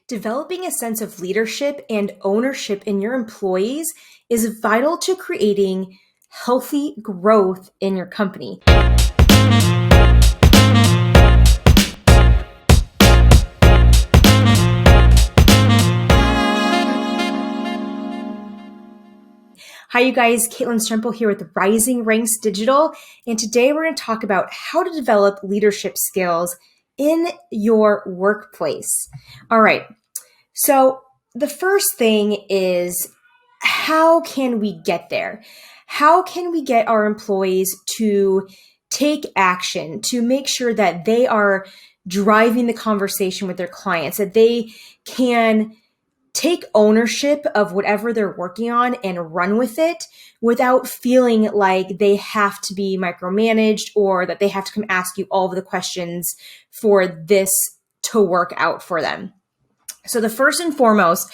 Developing a sense of leadership and ownership in your employees is vital to creating healthy growth in your company. Hi, you guys. Caitlin Strempel here with Rising Ranks Digital. And today we're going to talk about how to develop leadership skills in your workplace. All right. So the first thing is, how can we get there? How can we get our employees to take action, to make sure that they are driving the conversation with their clients, that they can take ownership of whatever they're working on and run with it without feeling like they have to be micromanaged or that they have to come ask you all of the questions for this to work out for them? So the first and foremost,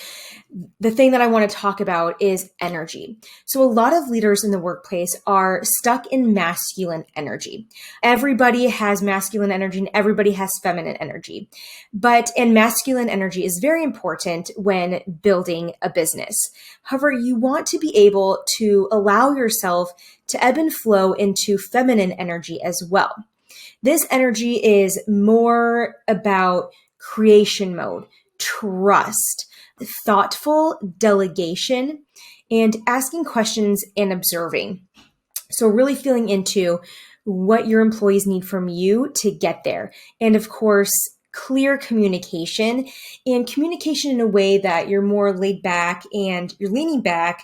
the thing that I want to talk about is energy. So a lot of leaders in the workplace are stuck in masculine energy. Everybody has masculine energy and everybody has feminine energy. And masculine energy is very important when building a business. However, you want to be able to allow yourself to ebb and flow into feminine energy as well. This energy is more about creation mode, trust, thoughtful delegation, and asking questions and observing. So really feeling into what your employees need from you to get there. And of course, clear communication and communication in a way that you're more laid back and you're leaning back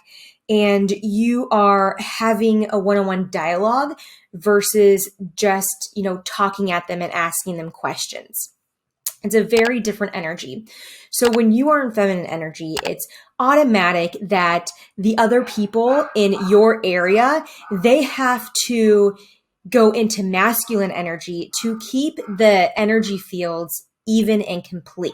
and you are having a one-on-one dialogue versus just, talking at them and asking them questions. It's a very different energy. So when you are in feminine energy, it's automatic that the other people in your area, they have to go into masculine energy to keep the energy fields even and complete.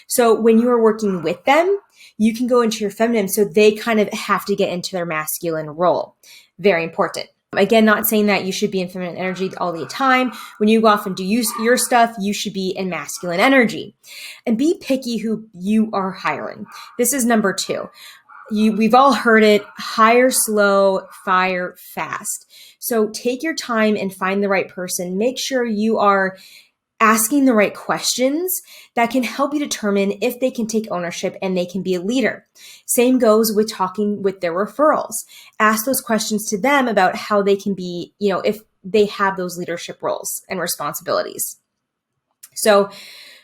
So when you are working with them, you can go into your feminine, so they kind of have to get into their masculine role. Very important. Again, not saying that you should be in feminine energy all the time. When you go off and do your stuff, you should be in masculine energy. And be picky who you are hiring. This is number 2. We've all heard it: hire slow, fire fast. So take your time and find the right person. Make sure you are asking the right questions that can help you determine if they can take ownership and they can be a leader. Same goes with talking with their referrals. Ask those questions to them about how they can be, if they have those leadership roles and responsibilities. So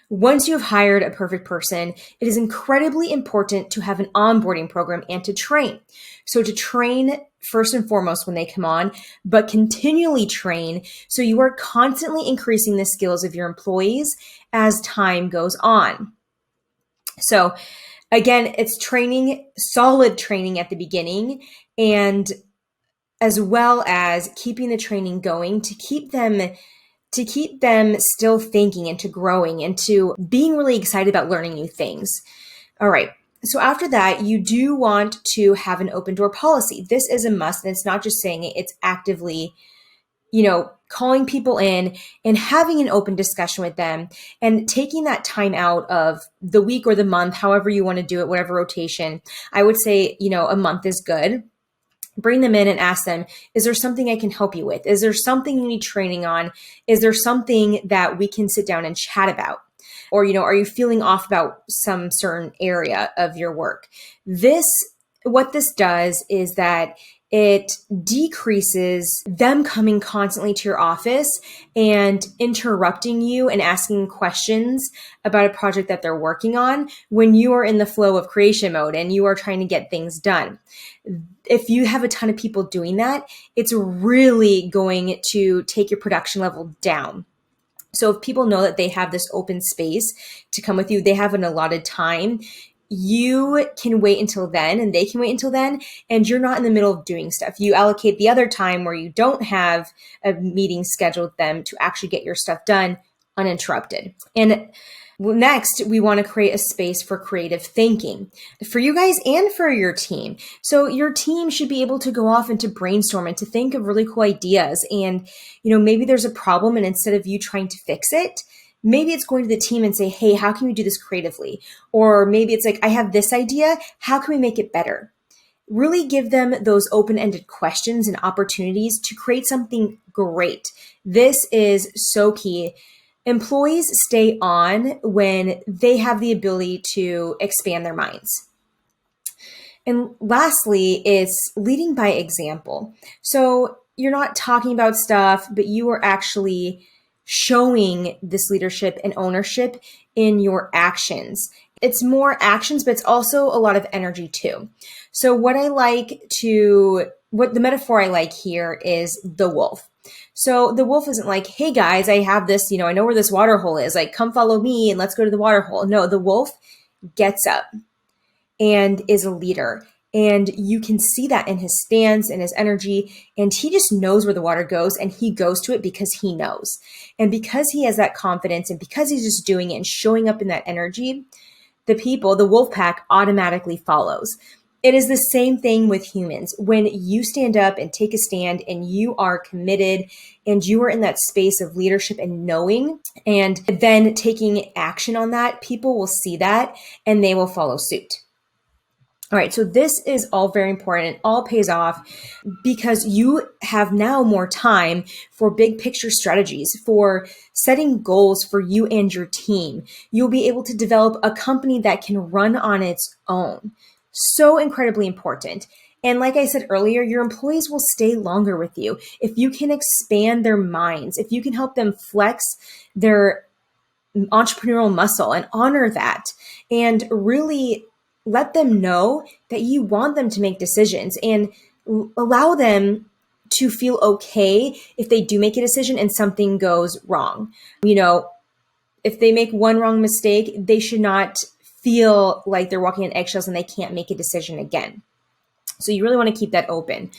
once you have hired a perfect person, it is incredibly important to have an onboarding program and to train. So to train first and foremost when they come on, but continually train so you are constantly increasing the skills of your employees as time goes on. So again, it's training, solid training at the beginning, and as well as keeping the training going to keep them still thinking and to growing and to being really excited about learning new things. All right. So after that, you do want to have an open door policy. This is a must, and it's not just saying it, it's actively, calling people in and having an open discussion with them and taking that time out of the week or the month, however you want to do it, whatever rotation. I would say, a month is good. Bring them in and ask them, is there something I can help you with? Is there something you need training on? Is there something that we can sit down and chat about? Or, are you feeling off about some certain area of your work? What this does is that it decreases them coming constantly to your office and interrupting you and asking questions about a project that they're working on when you are in the flow of creation mode and you are trying to get things done. If you have a ton of people doing that, it's really going to take your production level down. So if people know that they have this open space to come with you, they have an allotted time, you can wait until then and they can wait until then, and you're not in the middle of doing stuff. You allocate the other time where you don't have a meeting scheduled with them to actually get your stuff done uninterrupted. And next, we want to create a space for creative thinking for you guys and for your team. So your team should be able to go off and to brainstorm and to think of really cool ideas. And, maybe there's a problem, and instead of you trying to fix it, Maybe it's going to the team and say, hey, how can we do this creatively? Or maybe it's like, I have this idea. How can we make it better? Really give them those open-ended questions and opportunities to create something great. This is so key. Employees stay on when they have the ability to expand their minds. And lastly, it's leading by example. So you're not talking about stuff, but you are actually showing this leadership and ownership in your actions. It's more actions, but it's also a lot of energy too. So what the metaphor I like here is the wolf. So the wolf isn't like, hey guys, I have this, I know where this water hole is. Like, come follow me and let's go to the water hole. No, the wolf gets up and is a leader. And you can see that in his stance and his energy. And he just knows where the water goes and he goes to it because he knows. And because he has that confidence and because he's just doing it and showing up in that energy, the wolf pack automatically follows. It is the same thing with humans. When you stand up and take a stand and you are committed and you are in that space of leadership and knowing and then taking action on that, people will see that and they will follow suit. All right, so this is all very important. It all pays off because you have now more time for big picture strategies, for setting goals for you and your team. You'll be able to develop a company that can run on its own. So incredibly important. And like I said earlier, your employees will stay longer with you. If you can expand their minds, if you can help them flex their entrepreneurial muscle and honor that and really let them know that you want them to make decisions and allow them to feel okay if they do make a decision and something goes wrong. If they make one wrong mistake, they should not feel like they're walking on eggshells and they can't make a decision again. So you really want to keep that open.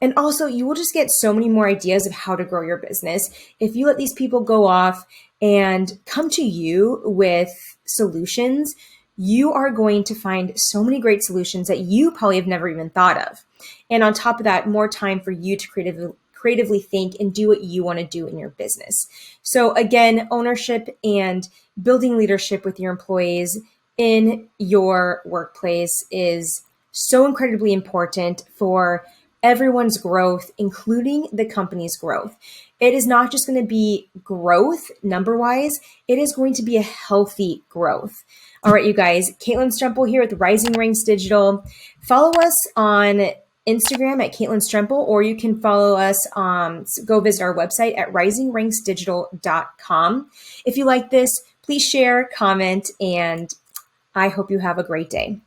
And also, you will just get so many more ideas of how to grow your business if you let these people go off and come to you with solutions. You are going to find so many great solutions that you probably have never even thought of. And on top of that, more time for you to creatively think and do what you want to do in your business. So again, ownership and building leadership with your employees in your workplace is so incredibly important for everyone's growth, including the company's growth. It is not just going to be growth number-wise, it is going to be a healthy growth. All right, you guys, Caitlin Strempel here with Rising Ranks Digital. Follow us on Instagram at Caitlin Strempel, or you can follow us, go visit our website at risingranksdigital.com. If you like this, please share, comment, and I hope you have a great day.